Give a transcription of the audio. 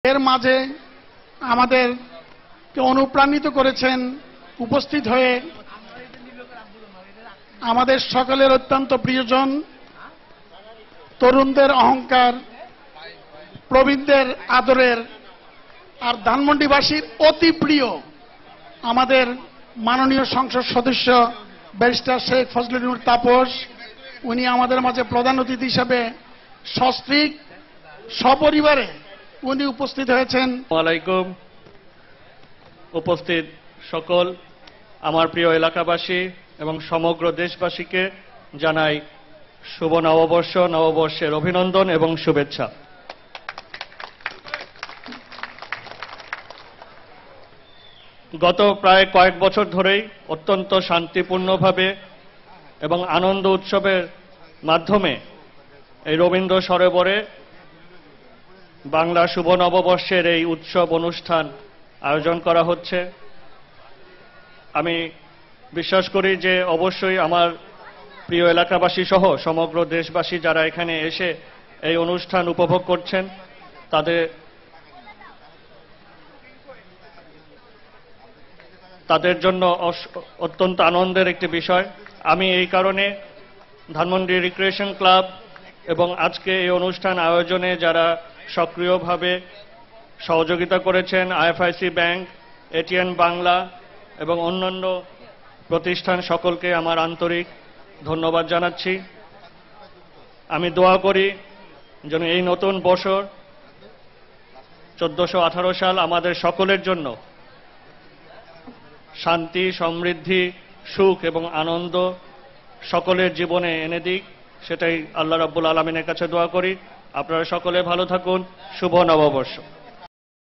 এর মাঝে আমাদেরকে অনুপ্রাণিত করেছেন উপস্থিত হয়ে আমাদের সকলের অত্যন্ত প্রিয়জন, তরুণদের অহংকার, প্রবীণদের আদরের আর ধানমন্ডিবাসীর অতি প্রিয় আমাদের মাননীয় সংসদ সদস্য ব্যারিস্টার শেখ ফজলুল নূর তাপস। উনি আমাদের মাঝে প্রধান অতিথি হিসেবে সস্ত্রীক সপরিবারে উনি উপস্থিত হয়েছেন। ওয়ালাইকুম। উপস্থিত সকল আমার প্রিয় এলাকাবাসী এবং সমগ্র দেশবাসীকে জানাই শুভ নববর্ষ, নববর্ষের অভিনন্দন এবং শুভেচ্ছা। গত প্রায় কয়েক বছর ধরেই অত্যন্ত শান্তিপূর্ণভাবে এবং আনন্দ উৎসবের মাধ্যমে এই রবীন্দ্র সরোবরে বাংলা শুভ নববর্ষের এই উৎসব অনুষ্ঠান আয়োজন করা হচ্ছে। আমি বিশ্বাস করি যে অবশ্যই আমার প্রিয় এলাকাবাসী সহ সমগ্র দেশবাসী যারা এখানে এসে এই অনুষ্ঠান উপভোগ করছেন তাদের জন্য অত্যন্ত আনন্দের একটি বিষয়। আমি এই কারণে ধানমন্ডি রিক্রিয়েশন ক্লাব এবং আজকে এই অনুষ্ঠান আয়োজনে যারা সক্রিয়ভাবে সহযোগিতা করেছেন, আইএফআইসি ব্যাংক, এটিএন বাংলা এবং অন্যান্য প্রতিষ্ঠান, সকলকে আমার আন্তরিক ধন্যবাদ জানাচ্ছি। আমি দোয়া করি যেন এই নতুন বছর 1418 সাল আমাদের সকলের জন্য শান্তি, সমৃদ্ধি, সুখ এবং আনন্দ সকলের জীবনে এনে দিক, সেটাই আল্লাহ রাব্বুল আলামিনের কাছে দোয়া করি। আপনারা সকলে ভালো থাকুন। শুভ নববর্ষ।